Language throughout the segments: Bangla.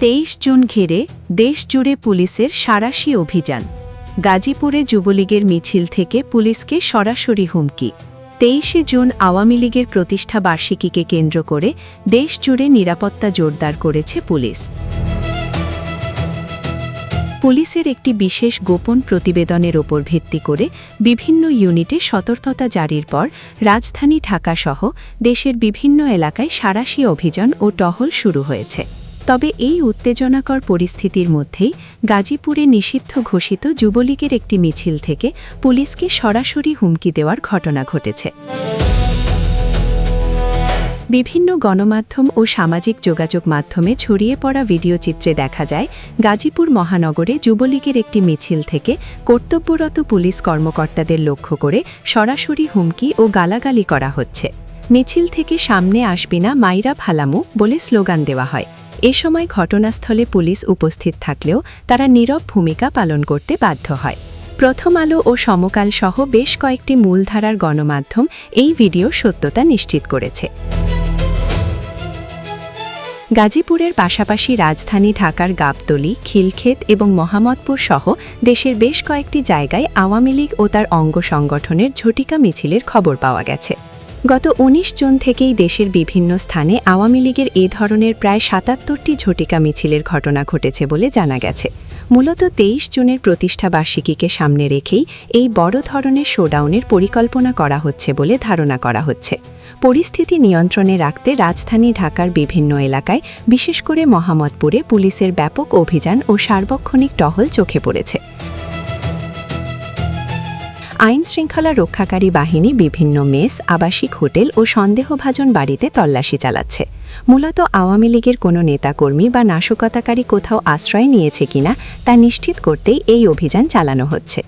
23 জুন ঘিরে দেশজুড়ে পুলিশের সাঁড়াশি অভিযান। গাজীপুরে যুবলীগের মিছিল থেকে পুলিশকে সরাসরি হুমকি। 23 জুন আওয়ামী লীগের প্রতিষ্ঠা বার্ষিকীকে কেন্দ্র করে দেশজুড়ে নিরাপত্তা জোরদার করেছে পুলিশ। পুলিশের একটি বিশেষ গোপন প্রতিবেদনের ওপর ভিত্তি করে বিভিন্ন ইউনিটে সতর্কতা জারির পর রাজধানী ঢাকাসহ দেশের বিভিন্ন এলাকায় সাঁড়াশি অভিযান ও টহল শুরু হয়েছে। তবে এই উত্তেজনাকর পরিস্থিতির মধ্যেই গাজীপুরে নিষিদ্ধ ঘোষিত যুবলীগের একটি মিছিল থেকে পুলিশকে সরাসরি হুমকি দেওয়ার ঘটনা ঘটেছে। বিভিন্ন গণমাধ্যম ও সামাজিক যোগাযোগ মাধ্যমে ছড়িয়ে পড়া ভিডিওচিত্রে দেখা যায় গাজীপুর মহানগরে যুবলীগের একটি মিছিল থেকে কর্তব্যরত পুলিশ কর্মকর্তাদের লক্ষ্য করে সরাসরি হুমকি ও গালাগালি করা হচ্ছে। মিছিল থেকে সামনে আসবি না মাইরা ফালামু বলে স্লোগান দেওয়া হয়। এ সময় ঘটনাস্থলে পুলিশ উপস্থিত থাকলেও তারা নীরব ভূমিকা পালন করতে বাধ্য হয়। প্রথম আলো ও সমকাল সহ বেশ কয়েকটি মূলধারার গণমাধ্যম এই ভিডিও সত্যতা নিশ্চিত করেছে। গাজীপুরের পাশাপাশি রাজধানী ঢাকার গাবতলী, খিলক্ষেত এবং মোহাম্মদপুর সহ দেশের বেশ কয়েকটি জায়গায় আওয়ামী লীগ ও তার অঙ্গ সংগঠনের ঝটিকা মিছিলের খবর পাওয়া গেছে। গত 19 জুন থেকেই দেশের বিভিন্ন স্থানে আওয়ামী লীগের এ ধরনের প্রায় 77টি ঝটিকা মিছিলের ঘটনা ঘটেছে বলে জানা গেছে। মূলত 23 জুনের প্রতিষ্ঠা বার্ষিকীকে সামনে রেখেই এই বড় ধরনের শোডাউনের পরিকল্পনা করা হচ্ছে বলে ধারণা করা হচ্ছে। পরিস্থিতি নিয়ন্ত্রণে রাখতে রাজধানী ঢাকার বিভিন্ন এলাকায়, বিশেষ করে মোহাম্মদপুরে পুলিশের ব্যাপক অভিযান ও সার্বক্ষণিক টহল চোখে পড়েছে। আইন শৃঙ্খলা রক্ষাকারী বাহিনী বিভিন্ন মেস, আবাসিক হোটেল ও সন্দেহভাজন বাড়িতে তল্লাশি চালাচ্ছে। মূলত আওয়ামী লীগের কোনো নেতাকর্মী বা নাশকতাকারী কোথাও আশ্রয় নিয়েছে কিনা তা নিশ্চিত করতেই এই অভিযান চালানো হচ্ছে।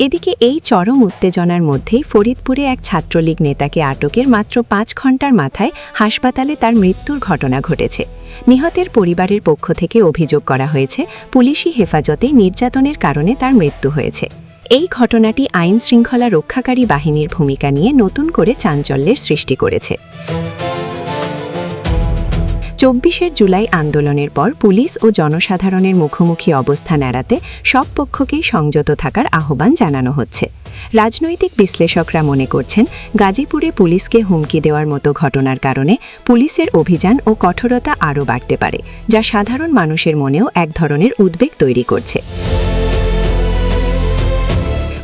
এদিকে এই চরম উত্তেজনার মধ্যেই ফরিদপুরে এক ছাত্রলীগ নেতাকে আটকের মাত্র 5 ঘণ্টার মাথায় হাসপাতালে তার মৃত্যুর ঘটনা ঘটেছে। নিহতের পরিবারের পক্ষ থেকে অভিযোগ করা হয়েছে, পুলিশি হেফাজতে নির্যাতনের কারণে তার মৃত্যু হয়েছে। এই ঘটনাটি আইন শৃঙ্খলা রক্ষাকারী বাহিনীর ভূমিকা নিয়ে নতুন করে চাঞ্চল্যের সৃষ্টি করেছে। 24 জুলাই আন্দোলনের পর পুলিশ ও জনসাধারণের মুখোমুখি অবস্থান এড়াতে সব পক্ষকেই সংযত থাকার আহ্বান জানানো হচ্ছে। রাজনৈতিক বিশ্লেষকরা মনে করছেন, গাজীপুরে পুলিশকে হুমকি দেওয়ার মতো ঘটনার কারণে পুলিশের অভিযান ও কঠোরতা আরও বাড়তে পারে, যা সাধারণ মানুষের মনেও এক ধরনের উদ্বেগ তৈরি করছে।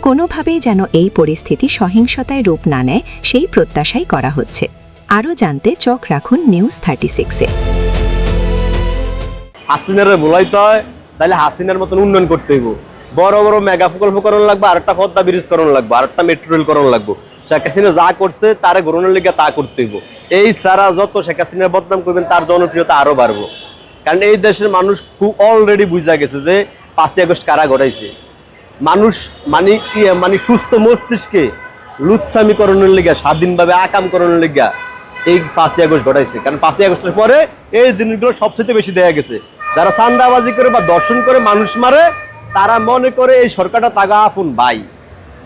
কোনোভাবেই যেন এই পরিস্থিতি সহিংসতায় রূপ না নেয় সেই প্রত্যাশাই করা হচ্ছে। আরও জানতে চোখ রাখুন নিউজ 36-এ। হাসিনারে বলাইতে হয়, তাহলে হাসিনার মতন উন্নয়ন করতে হইব। বড় বড় মেগা প্রকল্প করণ লাগবে, আরেকটা পদ্মা ব্রিজ করণ লাগবে, আরেকটা মেট্রো রেল করণ লাগবে। শেখ হাসিনা যা করছে তারে গ্রহণের লিগে তা করতে হইব। এই সারা যত শেখ হাসিনার বদনাম করবেন তার জনপ্রিয়তা আরো বাড়বো। কারণ এই দেশের মানুষ খুব অলরেডি বুঝা গেছে যে 5ই আগস্ট কারা ঘটাইছে। মানুষ মানে সুস্থ মস্তিষ্কে লুচ্ছামিকরণের লিগা, স্বাধীনভাবে আকামকরণের লিগা এই 5ই আগস্ট ঘটাইছে। কারণ 5ই আগস্টের পরে এই জিনিসগুলো সবচেয়ে বেশি দেখা গেছে। যারা চান্দাবাজি করে বা দর্শন করে মানুষ মারে, তারা মনে করে এই সরকারটা তাগা আফুন ভাই।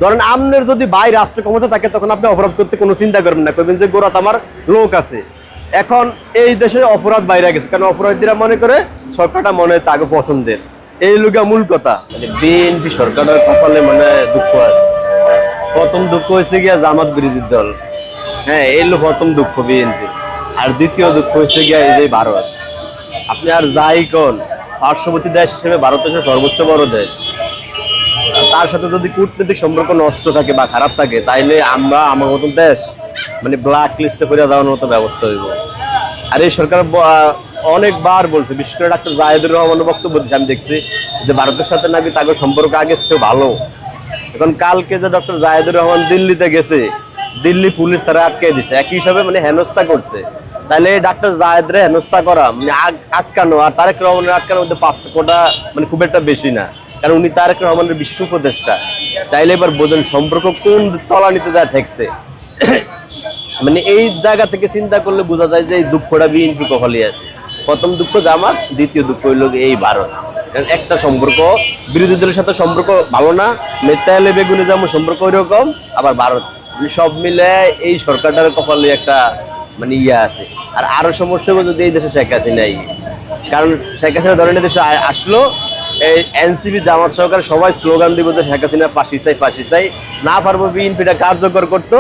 ধরেন আমনের যদি ভাই রাষ্ট্র ক্ষমতা থাকে, তখন আপনি অপরাধ করতে কোনো চিন্তা করবেন না, করবেন যে গোরাত আমার লোক আছে। এখন এই দেশে অপরাধ বাইরে গেছে, কারণ অপরাধীরা মনে করে সরকারটা মনে হয় তাকে পছন্দের। এই লোকা মূল কথা। বিএনপি সরকারের কপালে মানে দুঃখ আছে। প্রথম দুঃখ হয়েছে গিয়া জামাত বিরোধী দল, হ্যাঁ এই হলো প্রথম দুঃখ বিএনপি। আর দ্বিতীয় দুঃখ হয়েছে গিয়া এই যে ভারত। আপনি আর যাই কোন পার্শ্ববর্তী দেশ হিসেবে ভারত হচ্ছে সর্বোচ্চ বড় দেশ। তার সাথে যদি কূটনৈতিক সম্পর্ক নষ্ট থাকে বা খারাপ থাকে, তাইলে আমরা আমার মতন দেশ মানে ব্ল্যাক লিস্টে করে দেওয়ার মতো ব্যবস্থা হইব। আর এই সরকার অনেকবার বলছে, বিশেষ করে ডাক্তার জায়েদুর রহমানের বক্তব্য দিচ্ছে, আমি দেখছি যে ভারতের সাথে নাকি তাদের সম্পর্ক আগের চেয়েও ভালো। এখন কালকে যে ডক্টর জায়েদুর রহমান দিল্লিতে গেছে, দিল্লি পুলিশ তারা আটকে দিচ্ছে, একই হিসাবে মানে হেনস্থা করছে। তাহলে ডাক্তার জায়েদরে হেনস্থা করা মানে আটকানো আর তারেক রহমানের আটকানোর মধ্যে পার্থক্যটা মানে খুব একটা বেশি না, কারণ উনি তারেক রহমানের বিশ্ব উপদেষ্টা। তাইলে এবার বোঝেন সম্পর্ক কোন তলানিতে যা ঠেকছে। মানে এই জায়গা থেকে চিন্তা করলে বোঝা যায় যে এই দুঃখটা বিএনপি কপালে আছে। প্রথম দুঃখ জামাত, দ্বিতীয় দুঃখ হইল এই ভারত। একটা সম্পর্ক বিরোধী দলের সাথে সম্পর্ক ভালো না, তেলে বেগুনে যেমন সম্পর্ক ওইরকম, আবার ভারত সব মিলে এই সরকারটার কপালে একটা মানে ইয়ে আছে। আর আরো সমস্যা যদি এই দেশে শেখ হাসিনা কারণ শেখ হাসিনা ধরেন দেশে আসলো, এই এনসিপি জামাত সরকার সবাই স্লোগান দিব যে শেখ হাসিনা ফাঁসি চাই ফাঁসি চাই, না পারবো বিএনপিটা কার্যকর করতো